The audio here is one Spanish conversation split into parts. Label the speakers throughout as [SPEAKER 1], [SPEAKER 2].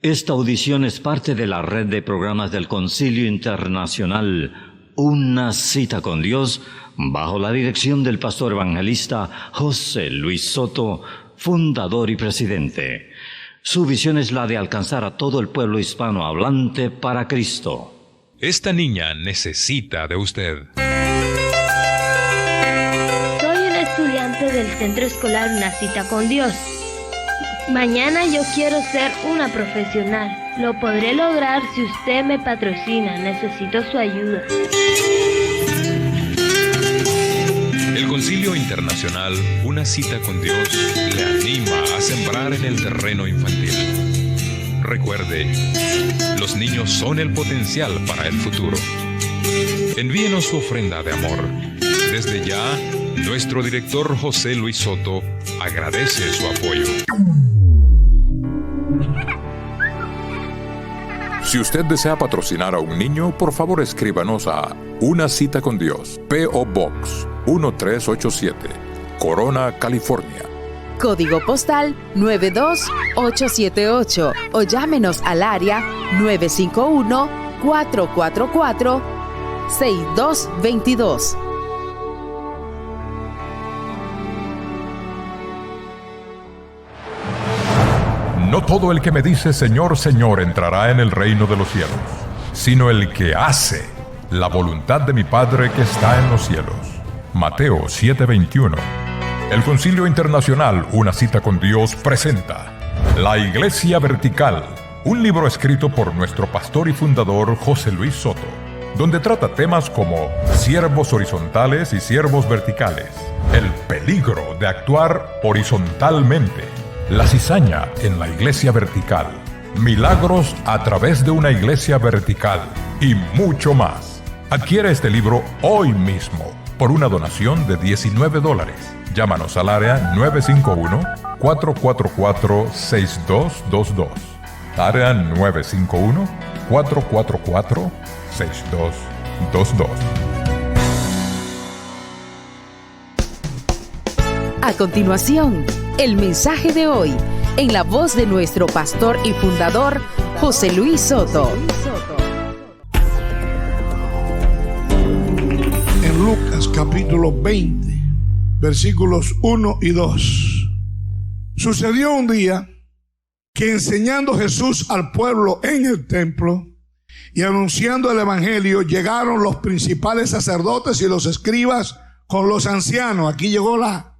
[SPEAKER 1] Esta audición es parte de la red de programas del Concilio Internacional Una Cita con Dios, bajo la dirección del pastor evangelista José Luis Soto, fundador y presidente. Su visión es la de alcanzar a todo el pueblo hispanohablante para Cristo.
[SPEAKER 2] Esta niña necesita de usted.
[SPEAKER 3] Soy un estudiante del Centro Escolar Una Cita con Dios. Mañana yo quiero ser una profesional. Lo podré lograr si usted me patrocina. Necesito su ayuda.
[SPEAKER 2] El Concilio Internacional Una Cita con Dios le anima a sembrar en el terreno infantil. Recuerde, los niños son el potencial para el futuro. Envíenos su ofrenda de amor. Desde ya, nuestro director José Luis Soto agradece su apoyo.
[SPEAKER 4] Si usted desea patrocinar a un niño, por favor escríbanos a Una Cita con Dios, P.O. Box 1387, Corona, California.
[SPEAKER 5] Código postal 92878 o llámenos al área 951-444-6222.
[SPEAKER 6] No todo el que me dice Señor, Señor entrará en el reino de los cielos, sino el que hace la voluntad de mi Padre que está en los cielos. Mateo 7:21. El Concilio Internacional Una Cita con Dios presenta La Iglesia Vertical, un libro escrito por nuestro pastor y fundador José Luis Soto, donde trata temas como siervos horizontales y siervos verticales, el peligro de actuar horizontalmente, la cizaña en la iglesia vertical, milagros a través de una iglesia vertical y mucho más. Adquiere este libro hoy mismo por una donación de $19. Llámanos al área 951-444-6222. Área 951-444-6222.
[SPEAKER 5] A continuación, el mensaje de hoy, en la voz de nuestro pastor y fundador, José Luis Soto.
[SPEAKER 7] En Lucas capítulo 20, versículos 1 y 2. Sucedió un día que enseñando Jesús al pueblo en el templo y anunciando el evangelio, llegaron los principales sacerdotes y los escribas con los ancianos. Aquí llegó la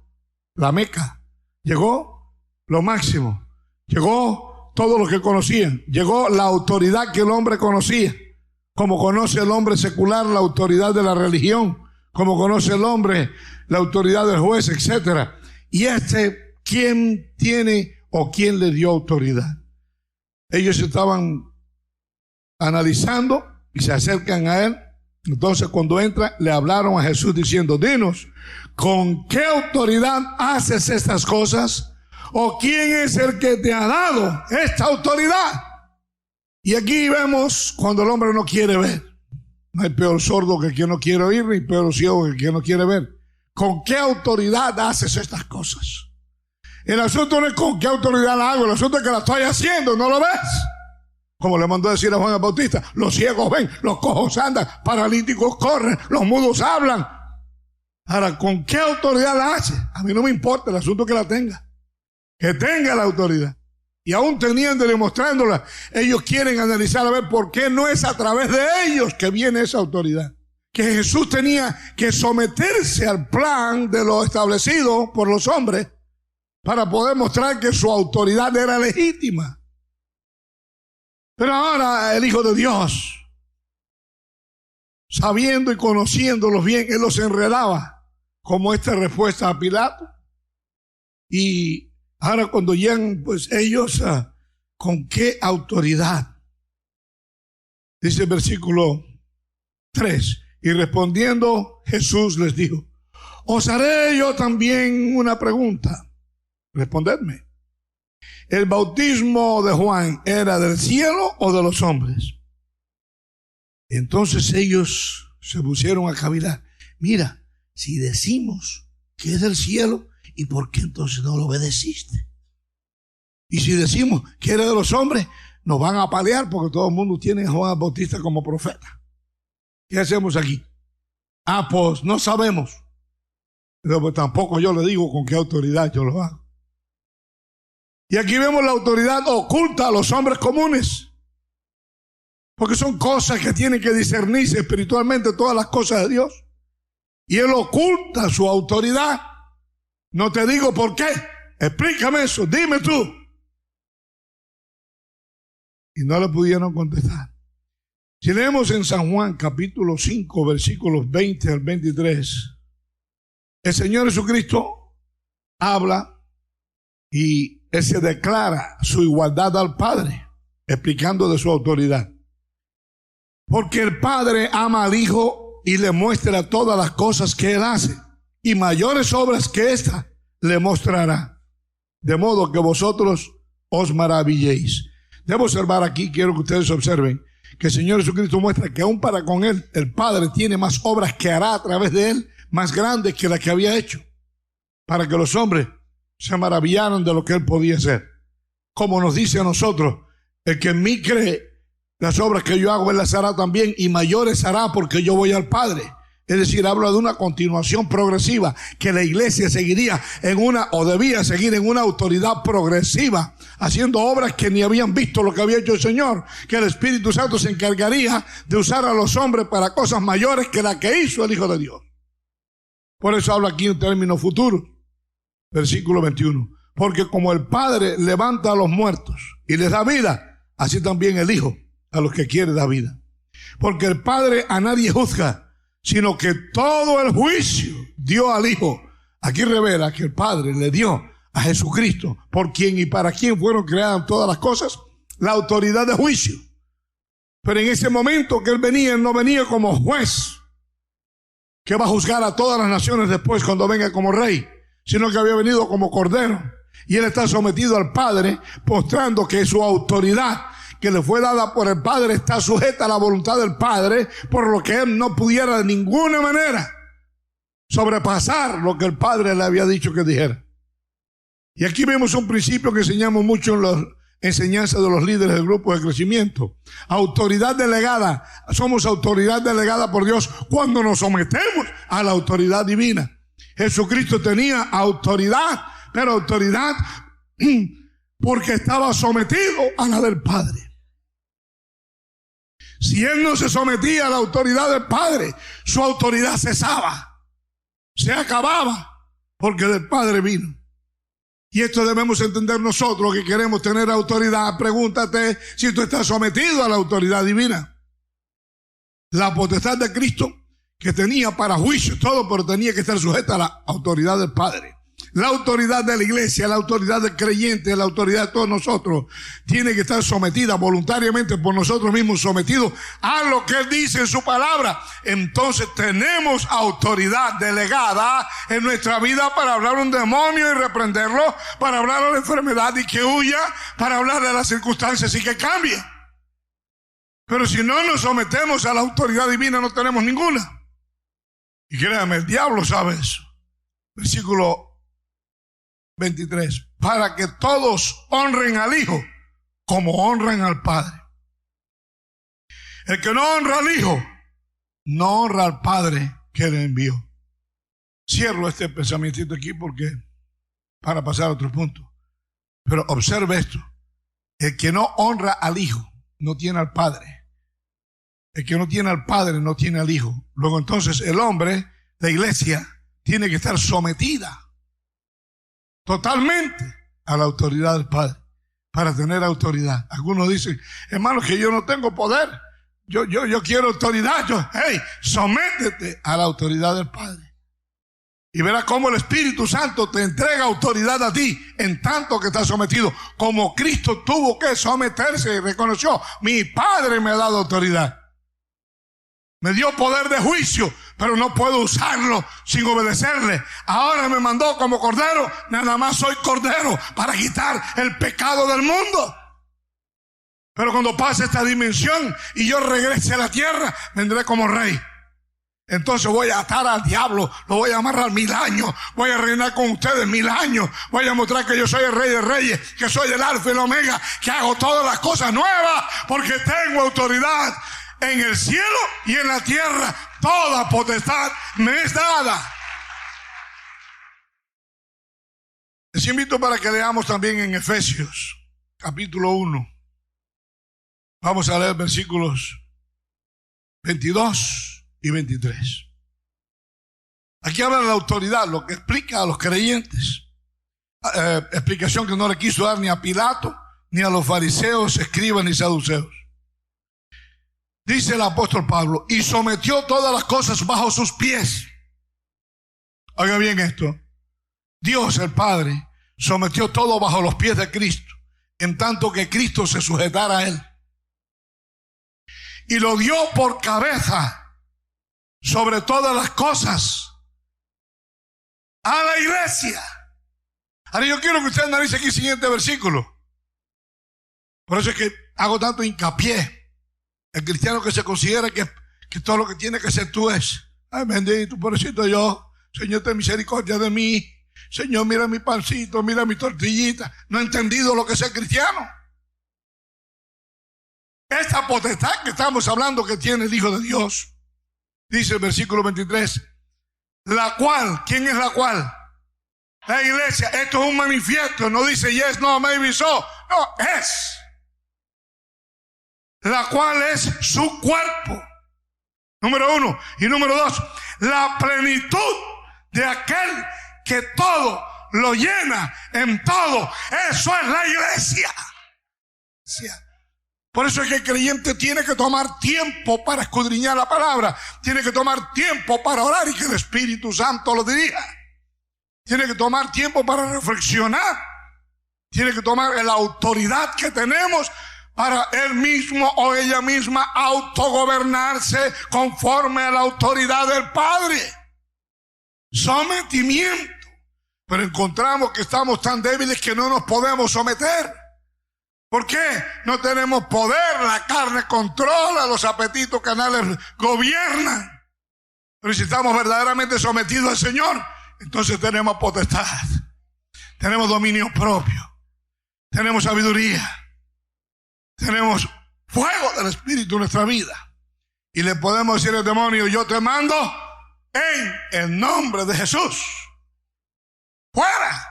[SPEAKER 7] Meca. Llegó lo máximo. Llegó todo lo que conocían. Llegó la autoridad que el hombre conocía. Como conoce el hombre secular la autoridad de la religión. Como conoce el hombre la autoridad del juez, etc. Y ¿quién tiene o quién le dio autoridad? Ellos estaban analizando y se acercan a él. Entonces cuando entra, le hablaron a Jesús diciendo: dinos, ¿con qué autoridad haces estas cosas? ¿O quién es el que te ha dado esta autoridad? Y aquí vemos cuando el hombre no quiere ver. No hay peor sordo que quien no quiere oír, ni peor ciego que quien no quiere ver. ¿Con qué autoridad haces estas cosas? El asunto no es con qué autoridad la hago, el asunto es que la estoy haciendo, ¿no lo ves? Como le mandó a decir a Juan el Bautista: los ciegos ven, los cojos andan, paralíticos corren, los mudos hablan. Ahora, ¿con qué autoridad la hace? A mí no me importa, el asunto es que la tenga. Que tenga la autoridad. Y aún teniéndola y mostrándola, ellos quieren analizar a ver por qué no es a través de ellos que viene esa autoridad. Que Jesús tenía que someterse al plan de lo establecido por los hombres para poder mostrar que su autoridad era legítima. Pero ahora el Hijo de Dios, sabiendo y conociéndolos bien, él los enredaba, como esta respuesta a Pilato. Y ahora cuando llegan, pues ellos, ¿con qué autoridad? Dice el versículo 3, y respondiendo Jesús les dijo: os haré yo también una pregunta. Respondedme. ¿El bautismo de Juan era del cielo o de los hombres? Entonces ellos se pusieron a cavilar. Mira, si decimos que es del cielo, ¿y por qué entonces no lo obedeciste? Y si decimos que era de los hombres, nos van a apalear porque todo el mundo tiene a Juan Bautista como profeta. ¿Qué hacemos aquí? Pues no sabemos. Pero pues tampoco yo le digo con qué autoridad yo lo hago. Y aquí vemos la autoridad oculta a los hombres comunes. Porque son cosas que tienen que discernirse espiritualmente, todas las cosas de Dios. Y Él oculta su autoridad. No te digo por qué. Explícame eso, dime tú. Y no le pudieron contestar. Si leemos en San Juan capítulo 5, versículos 20 al 23, el Señor Jesucristo habla y Él se declara su igualdad al Padre, explicando de su autoridad. Porque el Padre ama al Hijo y le muestra todas las cosas que Él hace, y mayores obras que esta le mostrará, de modo que vosotros os maravilléis. Debo observar aquí, quiero que ustedes observen, que el Señor Jesucristo muestra que aún para con Él, el Padre tiene más obras que hará a través de Él, más grandes que las que había hecho, para que los hombres se maravillaran de lo que Él podía hacer. Como nos dice a nosotros, el que en mí cree, las obras que yo hago Él las hará también, y mayores hará porque yo voy al Padre. Es decir, habla de una continuación progresiva, que la iglesia seguiría en una, o debía seguir en una autoridad progresiva, haciendo obras que ni habían visto lo que había hecho el Señor, que el Espíritu Santo se encargaría de usar a los hombres para cosas mayores que las que hizo el Hijo de Dios. Por eso habla aquí en términos futuros. Versículo 21. Porque como el Padre levanta a los muertos y les da vida, así también el Hijo a los que quiere da vida. Porque el Padre a nadie juzga, sino que todo el juicio dio al Hijo. Aquí revela que el Padre le dio a Jesucristo, por quien y para quien fueron creadas todas las cosas, la autoridad de juicio. Pero en ese momento que Él venía, Él no venía como juez, que va a juzgar a todas las naciones después cuando venga como rey, sino que había venido como cordero. Y Él está sometido al Padre, mostrando que su autoridad que le fue dada por el Padre está sujeta a la voluntad del Padre, por lo que Él no pudiera de ninguna manera sobrepasar lo que el Padre le había dicho que dijera. Y aquí vemos un principio que enseñamos mucho en las enseñanzas de los líderes del grupo de crecimiento. Autoridad delegada. Somos autoridad delegada por Dios cuando nos sometemos a la autoridad divina. Jesucristo tenía autoridad, pero autoridad porque estaba sometido a la del Padre. Si Él no se sometía a la autoridad del Padre, su autoridad cesaba, se acababa, porque del Padre vino. Y esto debemos entender nosotros que queremos tener autoridad. Pregúntate si tú estás sometido a la autoridad divina. La potestad de Cristo, que tenía para juicio todo, pero tenía que estar sujeta a la autoridad del Padre. La autoridad de la iglesia, la autoridad del creyente, la autoridad de todos nosotros, tiene que estar sometida voluntariamente por nosotros mismos, sometidos a lo que Él dice en su palabra. Entonces tenemos autoridad delegada en nuestra vida para hablar a un demonio y reprenderlo, para hablar a la enfermedad y que huya, para hablar de las circunstancias y que cambie. Pero si no nos sometemos a la autoridad divina, no tenemos ninguna. Y créame, el diablo sabe eso. Versículo 23, para que todos honren al Hijo como honran al Padre. El que no honra al Hijo, no honra al Padre que le envió. Cierro este pensamiento aquí porque para pasar a otro punto. Pero observe esto. El que no honra al Hijo, no tiene al Padre. El que no tiene al Padre, no tiene al Hijo. Luego entonces el hombre, la iglesia, tiene que estar sometida totalmente a la autoridad del Padre, para tener autoridad. Algunos dicen, hermano, que yo no tengo poder, yo quiero autoridad. Hey, sométete a la autoridad del Padre y verás cómo el Espíritu Santo te entrega autoridad a ti, en tanto que estás sometido, como Cristo tuvo que someterse y reconoció, mi Padre me ha dado autoridad, me dio poder de juicio, pero no puedo usarlo sin obedecerle. Ahora me mandó como cordero, nada más soy cordero para quitar el pecado del mundo. Pero cuando pase esta dimensión y yo regrese a la tierra, vendré como rey. entonces voy a atar al diablo, lo voy a amarrar 1000 años, voy a reinar con ustedes 1000 años, voy a mostrar que yo soy el Rey de Reyes, que soy el Alfa y el Omega, que hago todas las cosas nuevas, porque tengo autoridad en el cielo y en la tierra. Toda potestad me es dada. Les invito para que leamos también en Efesios, capítulo 1. Vamos a leer versículos 22 y 23. Aquí habla de la autoridad, lo que explica a los creyentes. Explicación que no le quiso dar ni a Pilato, ni a los fariseos, escribas ni saduceos. Dice el apóstol Pablo, y sometió todas las cosas bajo sus pies. Oiga bien esto. Dios el Padre sometió todo bajo los pies de Cristo, en tanto que Cristo se sujetara a él. Y lo dio por cabeza sobre todas las cosas a la iglesia. Ahora yo quiero que usted analice aquí el siguiente versículo. Por eso es que hago tanto hincapié. El cristiano que se considera que todo lo que tiene que ser tú es, ay bendito, pobrecito yo, Señor ten misericordia de mí, Señor mira mi pancito, mira mi tortillita. No ha entendido lo que es el cristiano. Esta potestad que estamos hablando que tiene el Hijo de Dios, dice el versículo 23, la cual, ¿quién es la cual? La iglesia. Esto es un manifiesto, no dice yes, no, maybe so, no, es. La cual es su cuerpo, número 1. Y número 2, la plenitud de aquel que todo lo llena en todo. Eso es la iglesia. Por eso es que el creyente tiene que tomar tiempo para escudriñar la palabra, tiene que tomar tiempo para orar y que el Espíritu Santo lo dirija, tiene que tomar tiempo para reflexionar, tiene que tomar la autoridad que tenemos para él mismo o ella misma autogobernarse conforme a la autoridad del Padre. Sometimiento. Pero encontramos que estamos tan débiles que no nos podemos someter. ¿Por qué? No tenemos poder, la carne controla, los apetitos carnales gobiernan. Pero si estamos verdaderamente sometidos al Señor, entonces tenemos potestad, tenemos dominio propio, tenemos sabiduría, tenemos fuego del Espíritu en nuestra vida. Y le podemos decir al demonio, yo te mando en el nombre de Jesús. ¡Fuera!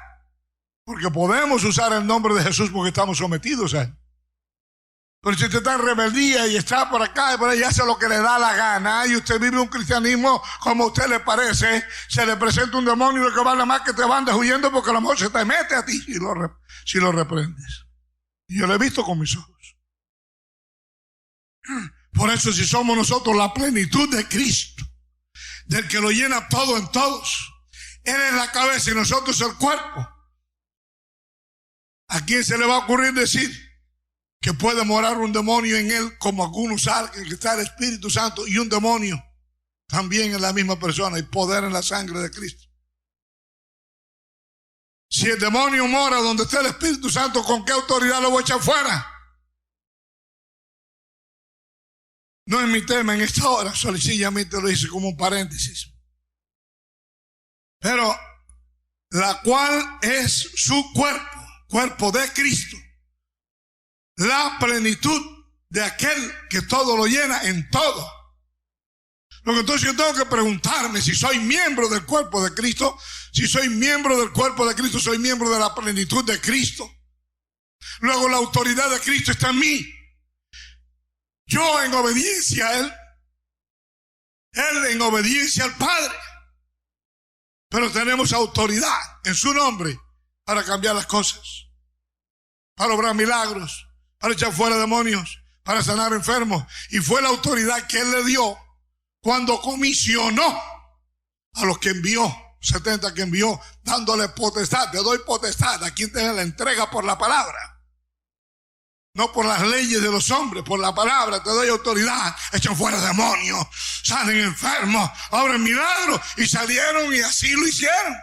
[SPEAKER 7] Porque podemos usar el nombre de Jesús porque estamos sometidos a él. Pero si usted está en rebeldía y está por acá y por allá, hace lo que le da la gana y usted vive un cristianismo como a usted le parece, se le presenta un demonio y lo que vale más que te andes huyendo porque a lo mejor se te mete a ti si lo reprendes. Y yo lo he visto con mis ojos. Por eso si somos nosotros la plenitud de Cristo, del que lo llena todo en todos, Él es la cabeza y nosotros el cuerpo, ¿a quién se le va a ocurrir decir que puede morar un demonio en él como algunos alguien que está el Espíritu Santo y un demonio también en la misma persona y poder en la sangre de Cristo? Si el demonio mora donde está el Espíritu Santo, ¿con qué autoridad lo voy a echar fuera? No es mi tema en esta hora, sencillamente lo hice como un paréntesis. Pero la cual es su cuerpo, cuerpo de Cristo, la plenitud de aquel que todo lo llena en todo. Lo que entonces yo tengo que preguntarme si soy miembro del cuerpo de Cristo. Si soy miembro del cuerpo de Cristo, soy miembro de la plenitud de Cristo. Luego la autoridad de Cristo está en mí. Yo en obediencia a Él en obediencia al Padre. Pero tenemos autoridad en su nombre para cambiar las cosas, para obrar milagros, para echar fuera demonios, para sanar enfermos. Y fue la autoridad que Él le dio cuando comisionó a los que envió, 70 que envió, dándole potestad. Te doy potestad. ¿A quien te la entrega? Por la palabra. No por las leyes de los hombres, por la palabra. Te doy autoridad. Echan fuera demonios, salen enfermos, obran milagros. Y salieron y así lo hicieron.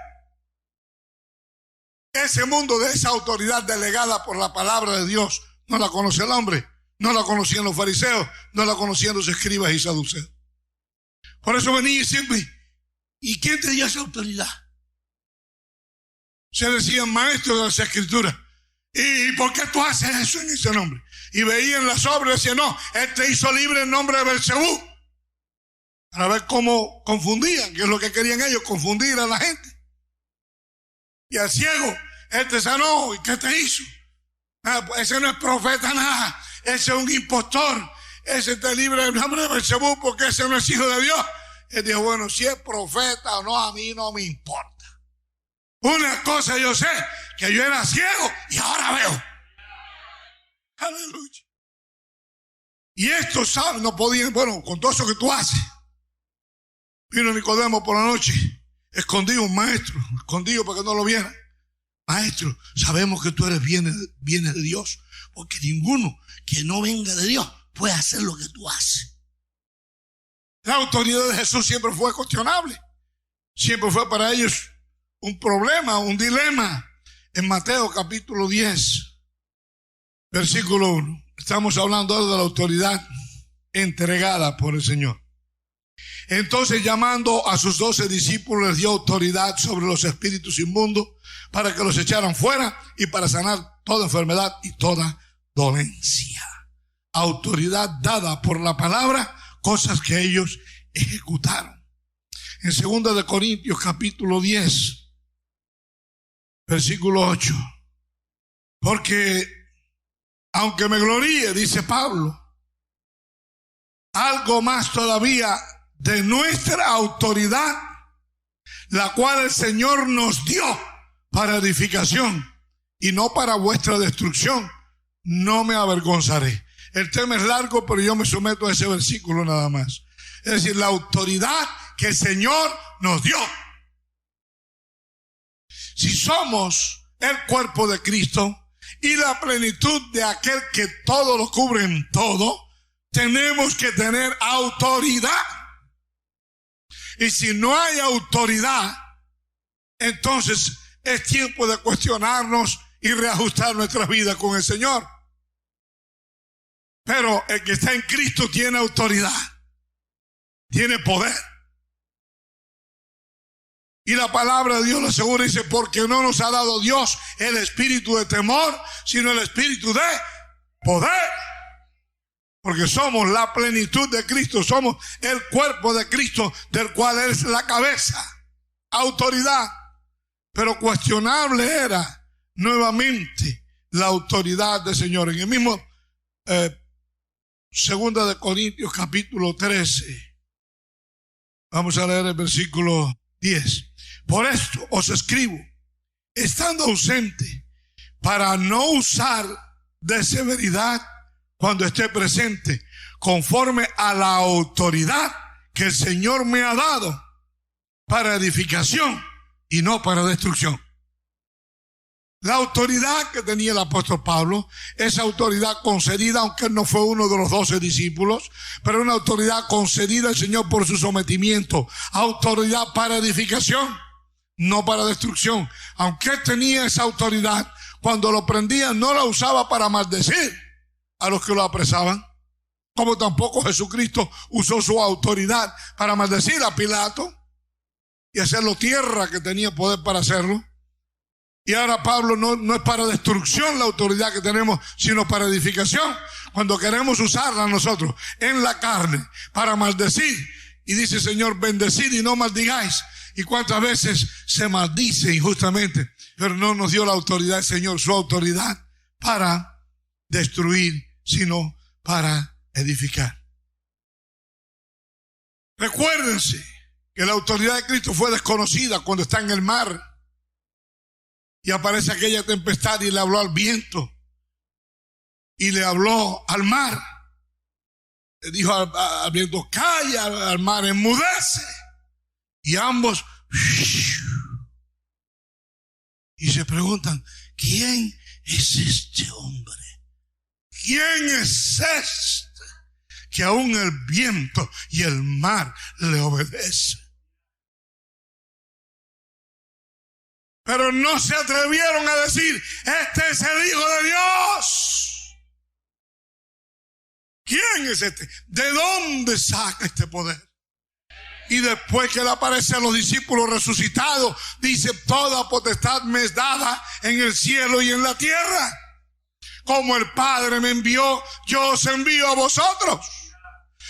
[SPEAKER 7] Ese mundo de esa autoridad delegada por la palabra de Dios no la conoce el hombre, no la conocían los fariseos, no la conocían los escribas y saduceos. Por eso venía siempre. ¿Y quién te dio esa autoridad? Se decían maestros de las escrituras. ¿Y por qué tú haces eso en ese nombre? Y veían las obras y decían, no, él te hizo libre en nombre de Belcebú. Para ver cómo confundían, que es lo que querían ellos, confundir a la gente. Y al ciego, él te sanó, ¿y qué te hizo? Pues ese no es profeta nada, ese es un impostor, ese te libre en nombre de Belcebú porque ese no es hijo de Dios. Él dijo, bueno, si es profeta o no, a mí no me importa. Una cosa yo sé, que yo era ciego y ahora veo. Aleluya. Y estos sabios no podían, bueno, con todo eso que tú haces. Vino Nicodemo por la noche, escondido, un maestro, escondido para que no lo vieran. Maestro, sabemos que tú eres viene de Dios, porque ninguno que no venga de Dios puede hacer lo que tú haces. La autoridad de Jesús siempre fue cuestionable. Siempre fue para ellos un problema, un dilema. En Mateo capítulo 10, versículo 1, estamos hablando de la autoridad entregada por el Señor. Entonces, llamando a sus 12 discípulos, les dio autoridad sobre los espíritus inmundos para que los echaran fuera y para sanar toda enfermedad y toda dolencia. Autoridad dada por la palabra, cosas que ellos ejecutaron. En 2 de Corintios capítulo 10, versículo 8. Porque aunque me gloríe, dice Pablo, algo más todavía de nuestra autoridad, la cual el Señor nos dio para edificación y no para vuestra destrucción, no me avergonzaré. El tema es largo, pero yo me someto a ese versículo nada más. Es decir, la autoridad que el Señor nos dio. Si somos el cuerpo de Cristo y la plenitud de aquel que todo lo cubre en todo, tenemos que tener autoridad. Y si no hay autoridad, entonces es tiempo de cuestionarnos y reajustar nuestra vida con el Señor. Pero el que está en Cristo tiene autoridad, tiene poder. Y la palabra de Dios lo asegura y dice, porque no nos ha dado Dios el espíritu de temor, sino el espíritu de poder. Porque somos la plenitud de Cristo, somos el cuerpo de Cristo, del cual Él es la cabeza. Autoridad. Pero cuestionable era nuevamente la autoridad del Señor. En el mismo 2 de Corintios capítulo 13, vamos a leer el versículo 10. Por esto os escribo, estando ausente, para no usar de severidad cuando esté presente, conforme a la autoridad que el Señor me ha dado para edificación y no para destrucción. La autoridad que tenía el apóstol Pablo, esa autoridad concedida, aunque él no fue uno de los 12 discípulos, pero una autoridad concedida al Señor por su sometimiento. Autoridad para edificación, no para destrucción. Aunque él tenía esa autoridad, cuando lo prendían no la usaba para maldecir a los que lo apresaban, como tampoco Jesucristo usó su autoridad para maldecir a Pilato y hacerlo tierra, que tenía poder para hacerlo. Y ahora Pablo no es para destrucción la autoridad que tenemos, sino para edificación. Cuando queremos usarla nosotros en la carne para maldecir, y dice Señor, bendecid y no maldigáis. Y cuántas veces se maldice injustamente, pero no nos dio la autoridad del Señor, su autoridad para destruir, sino para edificar. Recuérdense que la autoridad de Cristo fue desconocida cuando está en el mar y aparece aquella tempestad y le habló al viento y le habló al mar. Le dijo al viento, calla, al mar enmudece, y ambos y se preguntan, ¿quién es este hombre? ¿Quién es este que aún el viento y el mar le obedecen? Pero no se atrevieron a decir, este es el Hijo de Dios. ¿Quién es este? ¿De dónde saca este poder? Y después que le aparece a los discípulos resucitados, dice, toda potestad me es dada en el cielo y en la tierra. Como el Padre me envió, yo os envío a vosotros.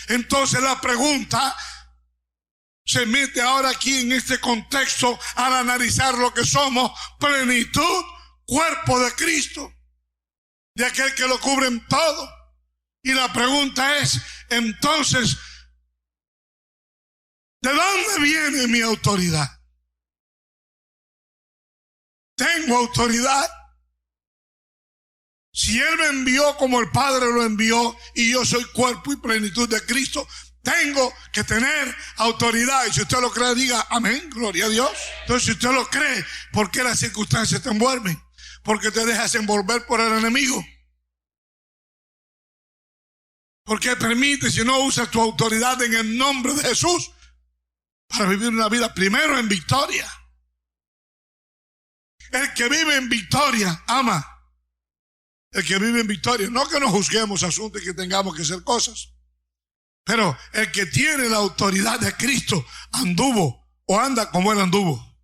[SPEAKER 7] Entonces la pregunta se mete ahora aquí en este contexto al analizar lo que somos: plenitud, cuerpo de Cristo, de aquel que lo cubre en todo. Y la pregunta es, entonces, ¿de dónde viene mi autoridad? ¿Tengo autoridad? Si Él me envió como el Padre lo envió y yo soy cuerpo y plenitud de Cristo, tengo que tener autoridad. Y si usted lo cree, diga amén, gloria a Dios. Entonces, si usted lo cree, ¿por qué las circunstancias te envuelven? ¿Por qué te dejas envolver por el enemigo? ¿Por qué permites, si no usas tu autoridad en el nombre de Jesús, para vivir una vida primero en victoria? El que vive en victoria ama. El que vive en victoria, no que nos juzguemos asuntos y que tengamos que hacer cosas, pero el que tiene la autoridad de Cristo anduvo o anda como Él anduvo.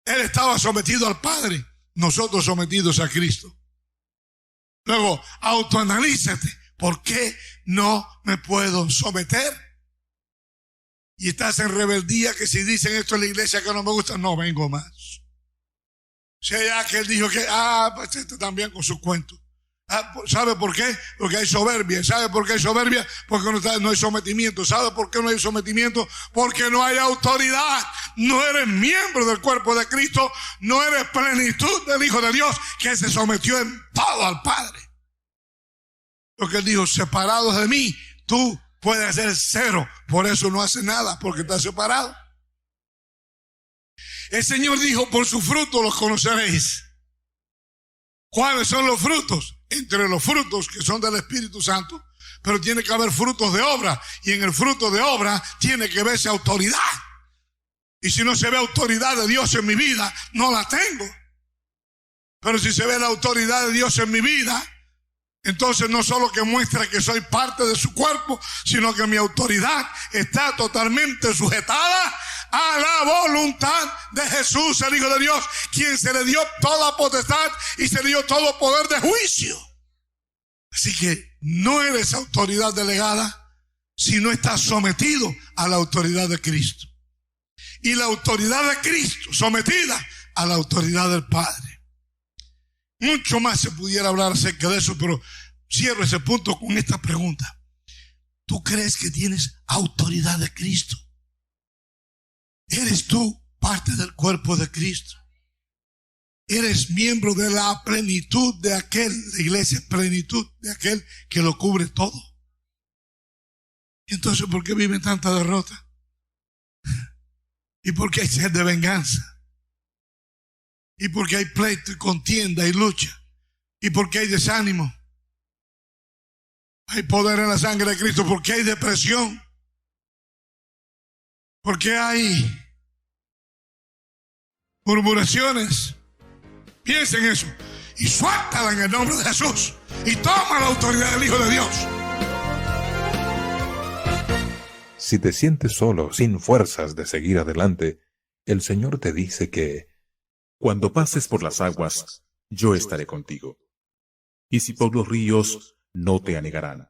[SPEAKER 7] Él estaba sometido al Padre, nosotros sometidos a Cristo. Luego, autoanalízate. ¿Por qué no me puedo someter? Y estás en rebeldía, que si dicen esto en la iglesia que no me gusta, no vengo más. Si hay aquel dijo que, pues este también con su cuento. ¿Sabe por qué? Porque hay soberbia. ¿Sabe por qué hay soberbia? Porque no hay sometimiento. ¿Sabe por qué no hay sometimiento? Porque no hay autoridad. No eres miembro del cuerpo de Cristo. No eres plenitud del Hijo de Dios, que se sometió en todo al Padre. Lo que Él dijo, separados de mí, tú puedes hacer cero. Por eso no hace nada, porque estás separado. El Señor dijo, por sus frutos los conoceréis. ¿Cuáles son los frutos? Entre los frutos que son del Espíritu Santo, pero tiene que haber frutos de obra, y en el fruto de obra tiene que verse autoridad. Y si no se ve autoridad de Dios en mi vida, no la tengo. Pero si se ve la autoridad de Dios en mi vida, entonces no solo que muestra que soy parte de su cuerpo, sino que mi autoridad está totalmente sujetada a la voluntad de Jesús, el Hijo de Dios, quien se le dio toda potestad y se le dio todo poder de juicio. Así que no eres autoridad delegada si no estás sometido a la autoridad de Cristo. Y la autoridad de Cristo sometida a la autoridad del Padre. Mucho más se pudiera hablar acerca de eso, pero cierro ese punto con esta pregunta. ¿Tú crees que tienes autoridad de Cristo? ¿Eres tú parte del cuerpo de Cristo? ¿Eres miembro de la plenitud de aquel, la iglesia, plenitud de aquel que lo cubre todo? Entonces, ¿por qué viven tanta derrota? ¿Y por qué hay sed de venganza? ¿Y por qué hay pleito y contienda y lucha? ¿Y por qué hay desánimo? Hay poder en la sangre de Cristo. ¿Por qué hay depresión? ¿Por qué hay murmuraciones? Piensa en eso y suéltala en el nombre de Jesús y toma la autoridad del Hijo de Dios.
[SPEAKER 4] Si te sientes solo, sin fuerzas de seguir adelante, el Señor te dice que cuando pases por las aguas, yo estaré contigo. Y si por los ríos, no te anegarán.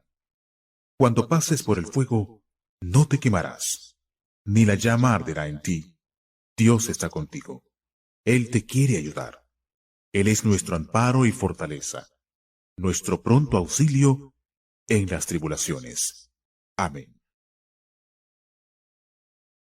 [SPEAKER 4] Cuando pases por el fuego, no te quemarás, ni la llama arderá en ti. Dios está contigo. Él te quiere ayudar. Él es nuestro amparo y fortaleza, nuestro pronto auxilio en las tribulaciones. Amén.